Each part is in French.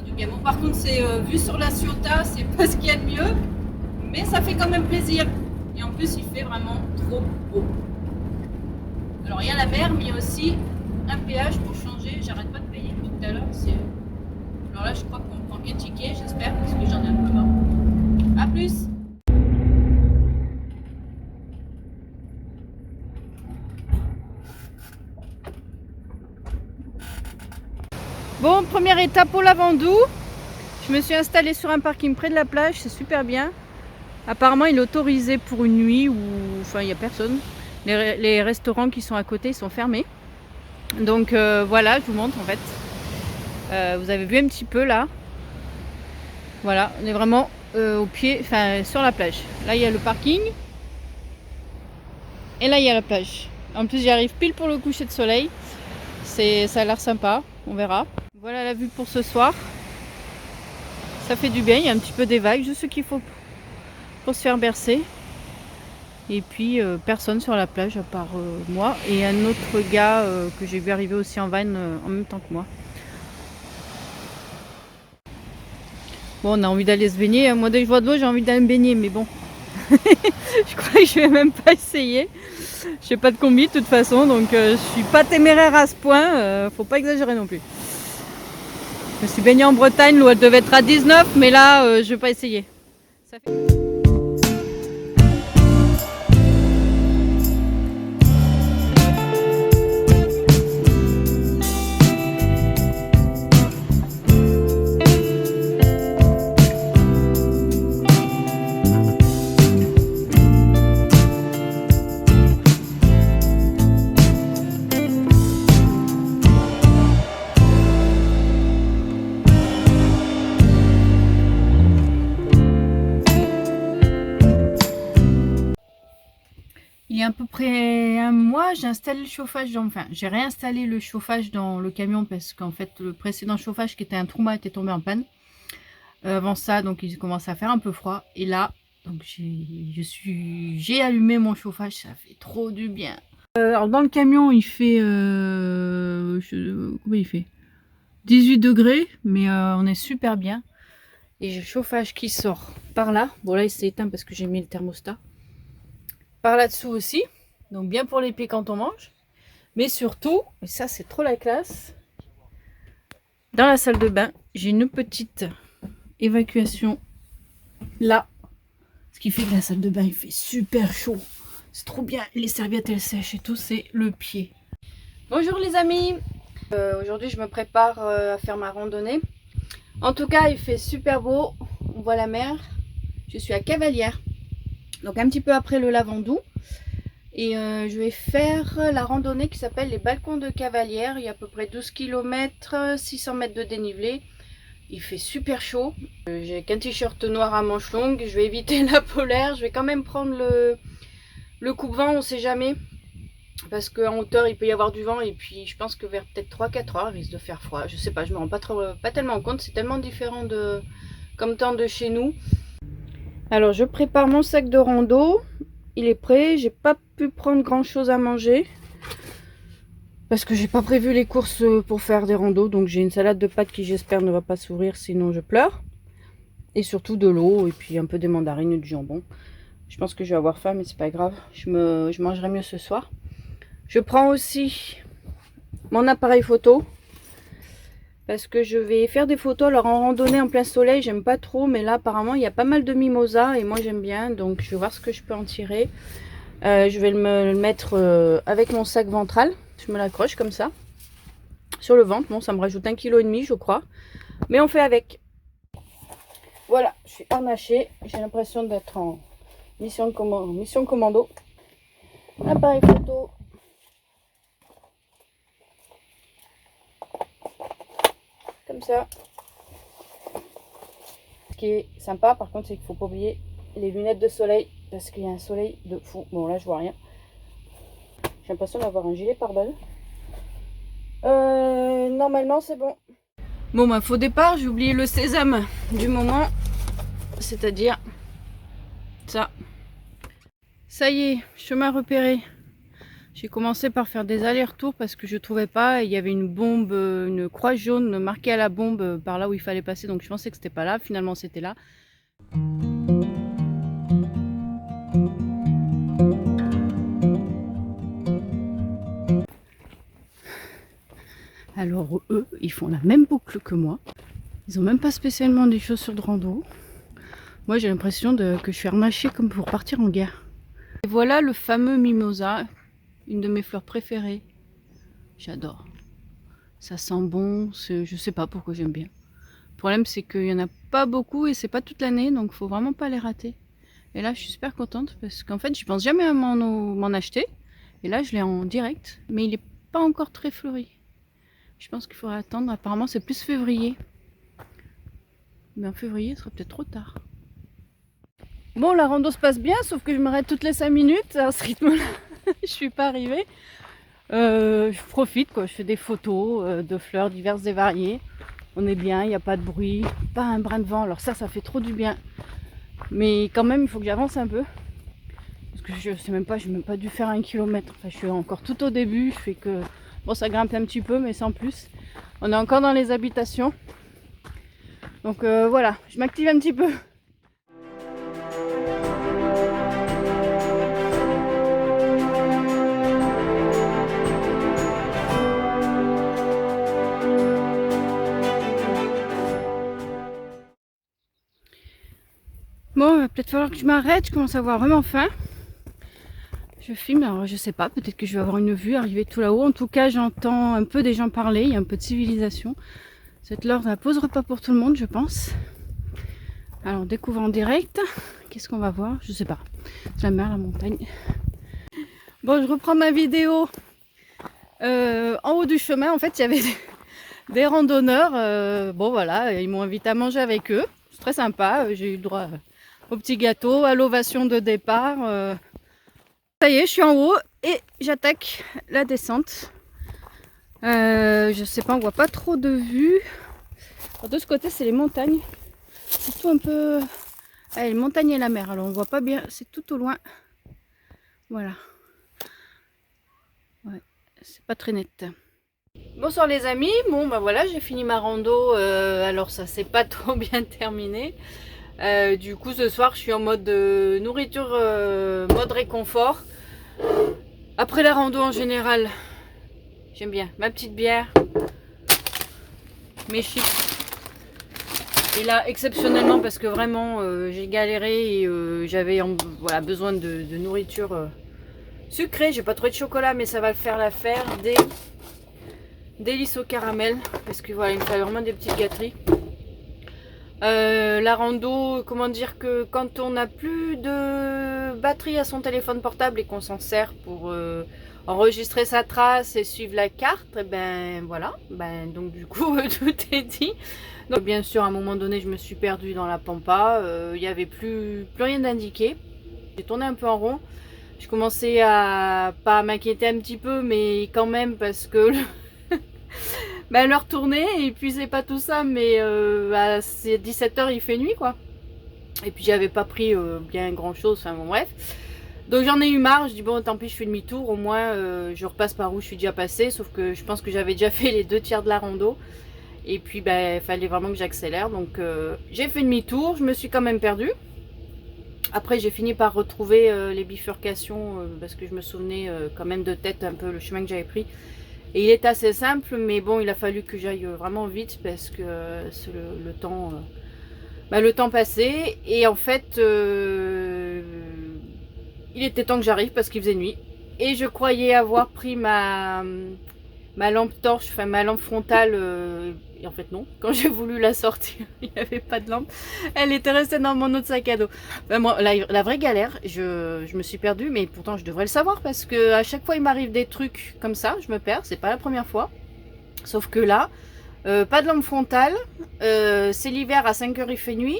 fait du bien. Bon, par contre, c'est vu sur la Ciotat, c'est pas ce qu'il y a de mieux, mais ça fait quand même plaisir. Et en plus, il fait vraiment trop beau. Alors, il y a la mer, mais il y a aussi un péage pour changer. J'arrête pas de payer depuis tout à l'heure. Alors là, je crois qu'on prend qu'un ticket, j'espère, parce que j'en ai un peu marre. A plus! Bon, première étape au Lavandou. Je me suis installée sur un parking près de la plage, c'est super bien. Apparemment, il est autorisé pour une nuit où enfin, il n'y a personne. Les restaurants qui sont à côté ils sont fermés. Donc voilà, je vous montre en fait. Vous avez vu un petit peu là. Voilà, on est vraiment au pied, enfin sur la plage. Là, il y a le parking. Et là, il y a la plage. En plus, j'y arrive pile pour le coucher de soleil. Ça a l'air sympa, on verra. Voilà la vue pour ce soir. Ça fait du bien, il y a un petit peu des vagues, juste ce qu'il faut pour se faire bercer. Et puis personne sur la plage à part moi et un autre gars que j'ai vu arriver aussi en van en même temps que moi. Bon, on a envie d'aller se baigner. Moi, dès que je vois de l'eau, j'ai envie d'aller me baigner, mais bon. Je crois que je vais même pas essayer. Je n'ai pas de combi de toute façon, donc je suis pas téméraire à ce point. Faut pas exagérer non plus. Je me suis baignée en Bretagne, l'eau elle devait être à 19, mais là, je vais pas essayer. Ça fait... Il y a à peu près un mois, j'ai installé le chauffage, enfin j'ai réinstallé le chauffage dans le camion parce qu'en fait le précédent chauffage qui était un Truma était tombé en panne. Avant ça, donc il commençait à faire un peu froid et là, donc j'ai allumé mon chauffage, ça fait trop du bien. Alors dans le camion il fait, combien il fait 18 degrés, mais on est super bien. Et j'ai le chauffage qui sort par là. Bon là il s'est éteint parce que j'ai mis le thermostat. Par là-dessous aussi, donc bien pour les pieds quand on mange. Mais surtout, et ça c'est trop la classe, dans la salle de bain, j'ai une petite évacuation là. Ce qui fait que la salle de bain il fait super chaud. C'est trop bien, les serviettes elles sèchent et tout, c'est le pied. Bonjour les amis, aujourd'hui je me prépare à faire ma randonnée. En tout cas il fait super beau, on voit la mer. Je suis à Cavalières. Donc un petit peu après le Lavandou. Et je vais faire la randonnée qui s'appelle les balcons de Cavalières. Il y a à peu près 12 km, 600 mètres de dénivelé. Il fait super chaud. J'ai qu'un t-shirt noir à manches longues. Je vais éviter la polaire. Je vais quand même prendre le coupe-vent, on ne sait jamais. Parce qu'en hauteur il peut y avoir du vent. Et puis je pense que vers peut-être 3-4 heures il risque de faire froid. Je sais pas, je me rends pas tellement compte. C'est tellement différent comme temps de chez nous. Alors je prépare mon sac de rando, il est prêt, j'ai pas pu prendre grand chose à manger parce que j'ai pas prévu les courses pour faire des randos, donc j'ai une salade de pâtes qui j'espère ne va pas s'ouvrir sinon je pleure, et surtout de l'eau et puis un peu des mandarines et du jambon. Je pense que je vais avoir faim mais c'est pas grave, je mangerai mieux ce soir. Je prends aussi mon appareil photo parce que je vais faire des photos. Alors en randonnée en plein soleil j'aime pas trop, mais là apparemment il y a pas mal de mimosas et moi j'aime bien, donc je vais voir ce que je peux en tirer. Je vais me le mettre avec mon sac ventral, je me l'accroche comme ça sur le ventre. Bon, ça me rajoute 1,5 kg je crois, mais on fait avec. Voilà, je suis harnachée, j'ai l'impression d'être en mission commando. Appareil photo, comme ça. Ce qui est sympa par contre c'est qu'il faut pas oublier les lunettes de soleil parce qu'il y a un soleil de fou. Bon là je vois rien, j'ai l'impression d'avoir un gilet pare-balles. Normalement c'est bon. Bon bah faux départ, j'ai oublié le sésame du moment, c'est à dire ça. Ça y est, chemin repéré. J'ai commencé par faire des allers-retours parce que je trouvais pas. Il y avait une bombe, une croix jaune marquée à la bombe par là où il fallait passer. Donc je pensais que c'était pas là. Finalement c'était là. Alors eux, ils font la même boucle que moi. Ils ont même pas spécialement des chaussures de rando. Moi j'ai l'impression que je suis harnachée comme pour partir en guerre. Et voilà le fameux mimosa, une de mes fleurs préférées. J'adore. Ça sent bon, je sais pas pourquoi j'aime bien. Le problème c'est qu'il y en a pas beaucoup et c'est pas toute l'année, donc faut vraiment pas les rater. Et là je suis super contente parce qu'en fait je pense jamais à m'en acheter. Et là je l'ai en direct, mais il est pas encore très fleuri. Je pense qu'il faudra attendre, apparemment c'est plus février. Mais en février ce sera peut-être trop tard. Bon, la rando se passe bien, sauf que je m'arrête toutes les 5 minutes. À ce rythme-là, je suis pas arrivée. Je profite, quoi. Je fais des photos de fleurs diverses et variées. On est bien, il n'y a pas de bruit, pas un brin de vent. Alors ça fait trop du bien. Mais quand même, il faut que j'avance un peu. Parce que je sais même pas, j'ai même pas dû faire 1 kilomètre. Enfin, je suis encore tout au début. Je fais que... Bon, ça grimpe un petit peu, mais sans plus. On est encore dans les habitations. Donc voilà, je m'active un petit peu. Bon, il va peut-être falloir que je m'arrête, je commence à avoir vraiment faim. Je filme, alors je sais pas, peut-être que je vais avoir une vue arriver tout là-haut. En tout cas, j'entends un peu des gens parler, il y a un peu de civilisation. C'est l'heure de la pause repas pour tout le monde, je pense. Alors, on découvre en direct. Qu'est-ce qu'on va voir? Je sais pas. C'est la mer, la montagne. Bon, je reprends ma vidéo. En haut du chemin, en fait, il y avait des randonneurs. Bon, voilà, ils m'ont invité à manger avec eux. C'est très sympa, j'ai eu le droit au petit gâteau, à l'ovation de départ. Ça y est, je suis en haut et j'attaque la descente. Je sais pas, on voit pas trop de vue. Alors, de ce côté, c'est les montagnes. C'est tout un peu... Allez, les montagnes et la mer. Alors, on voit pas bien, c'est tout au loin. Voilà. Ouais, c'est pas très net. Bonsoir les amis. Bon, bah voilà, j'ai fini ma rando. Alors, ça s'est pas trop bien terminé. Du coup ce soir je suis en mode nourriture, mode réconfort. Après la rando en général, j'aime bien ma petite bière, mes chips. Et là exceptionnellement parce que vraiment j'ai galéré et j'avais voilà, besoin de nourriture sucrée. J'ai pas trouvé de chocolat mais ça va le faire l'affaire. Des lisses au caramel parce que voilà, il me fallait vraiment des petites gâteries. La rando, comment dire que quand on n'a plus de batterie à son téléphone portable et qu'on s'en sert pour enregistrer sa trace et suivre la carte, et ben voilà, donc du coup tout est dit. Donc bien sûr à un moment donné je me suis perdue dans la pampa, il n'y avait plus rien d'indiqué. J'ai tourné un peu en rond, je commençais à pas m'inquiéter un petit peu mais quand même parce que l'heure tournait et puis c'est pas tout ça mais à 17h il fait nuit quoi. Et puis j'avais pas pris bien grand chose, enfin bon bref. Donc j'en ai eu marre, je dis bon tant pis je fais demi-tour, au moins je repasse par où je suis déjà passée, sauf que je pense que j'avais déjà fait les 2/3 de la rando. Et puis il fallait vraiment que j'accélère, donc j'ai fait demi-tour, je me suis quand même perdue. Après j'ai fini par retrouver les bifurcations parce que je me souvenais quand même de tête un peu le chemin que j'avais pris. Et il est assez simple, mais bon, il a fallu que j'aille vraiment vite parce que le temps passait. Et en fait, il était temps que j'arrive parce qu'il faisait nuit. Et je croyais avoir pris ma lampe torche, enfin ma lampe frontale. Et en fait non, quand j'ai voulu la sortir, il n'y avait pas de lampe. Elle était restée dans mon autre sac à dos. Moi, la vraie galère, je me suis perdue, mais pourtant je devrais le savoir parce que à chaque fois il m'arrive des trucs comme ça, je me perds, c'est pas la première fois. Sauf que là, pas de lampe frontale, c'est l'hiver, à 5h il fait nuit.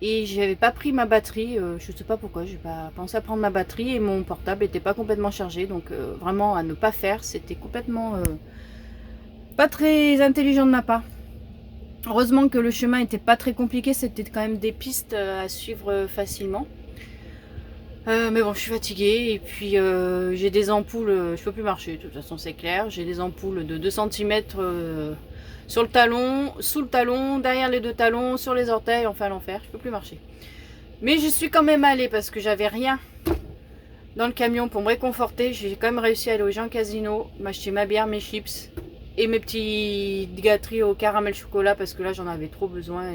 Et j'avais pas pris ma batterie, je sais pas pourquoi, j'ai pas pensé à prendre ma batterie et mon portable était pas complètement chargé. Donc vraiment à ne pas faire, c'était complètement... pas très intelligent de ma part. Heureusement que le chemin était pas très compliqué, c'était quand même des pistes à suivre facilement. Mais bon, je suis fatiguée et puis j'ai des ampoules, je peux plus marcher, de toute façon c'est clair. J'ai des ampoules de 2 centimètres sur le talon, sous le talon, derrière les 2 talons, sur les orteils, enfin l'enfer, je peux plus marcher. Mais je suis quand même allée parce que j'avais rien dans le camion pour me réconforter. J'ai quand même réussi à aller au Jean Casino, m'acheter ma bière, mes chips et mes petits gâteries au caramel chocolat parce que là j'en avais trop besoin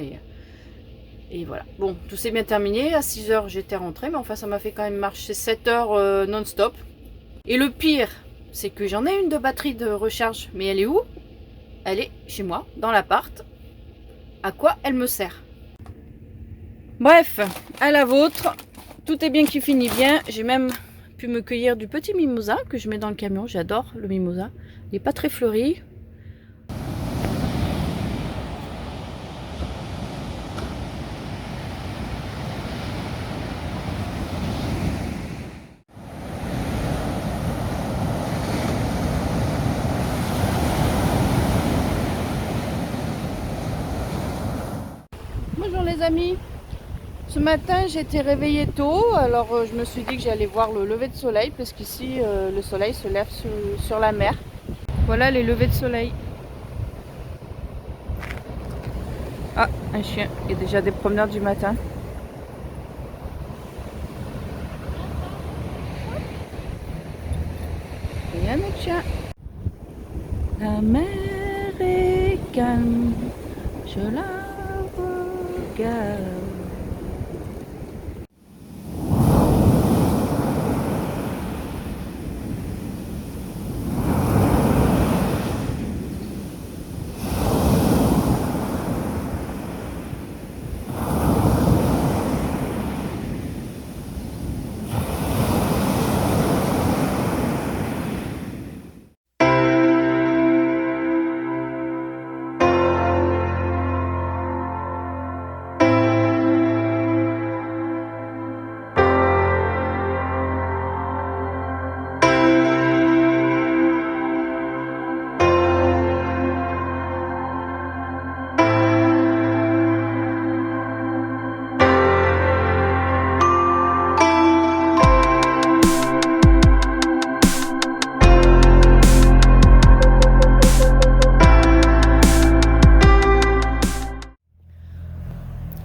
et voilà. Bon, tout s'est bien terminé. À 6 h j'étais rentrée, mais enfin ça m'a fait quand même marcher 7 heures non-stop. Et le pire, c'est que j'en ai une de batterie de recharge, mais elle est où? Elle est chez moi, dans l'appart. À quoi elle me sert? Bref, à la vôtre. Tout est bien qui finit bien. J'ai même pu me cueillir du petit mimosa que je mets dans le camion. J'adore le mimosa. Il n'est pas très fleuri. Bonjour les amis. Ce matin j'ai été réveillée tôt, alors je me suis dit que j'allais voir le lever de soleil parce qu'ici le soleil se lève sur la mer. Voilà les levées de soleil. Ah, un chien, il y a déjà des promeneurs du matin. Et un autre chien. La mer est calme, je la regarde.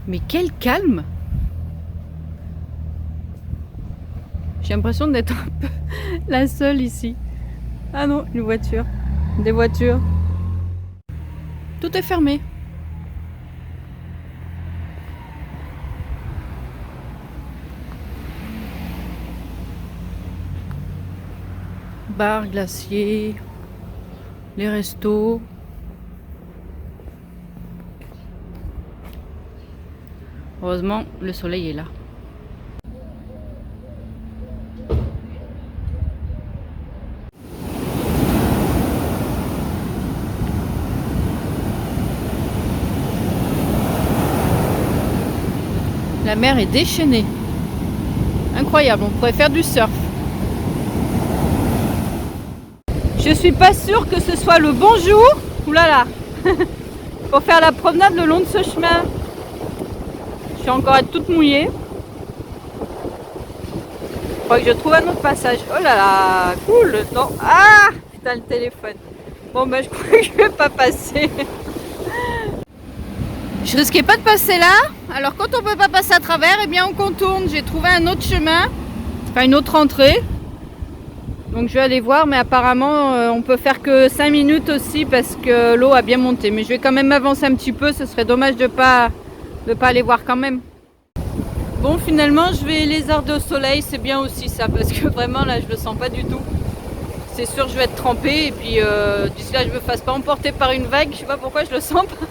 Mais quel calme! J'ai l'impression d'être un peu la seule ici. Ah non, une voiture. Des voitures. Tout est fermé. Bar, glacier, les restos. Heureusement, le soleil est là. La mer est déchaînée. Incroyable, on pourrait faire du surf. Je suis pas sûre que ce soit le bon jour. Oulala, pour faire la promenade le long de ce chemin. Je suis encore toute mouillée. Il faut que je trouve un autre passage. Oh là là, cool. Non. Ah, putain, le téléphone. Bon, ben, je crois que je vais pas passer. Je risquais pas de passer là. Alors, quand on peut pas passer à travers, eh bien, on contourne. J'ai trouvé un autre chemin, enfin une autre entrée. Donc, je vais aller voir, mais apparemment, on peut faire que 5 minutes aussi parce que l'eau a bien monté. Mais je vais quand même avancer un petit peu. Ce serait dommage de pas aller voir quand même. Bon, finalement, je vais lézarder au soleil, c'est bien aussi ça, parce que vraiment là, je le sens pas du tout. C'est sûr, je vais être trempée et puis d'ici là, je me fasse pas emporter par une vague. Je sais pas pourquoi je le sens pas.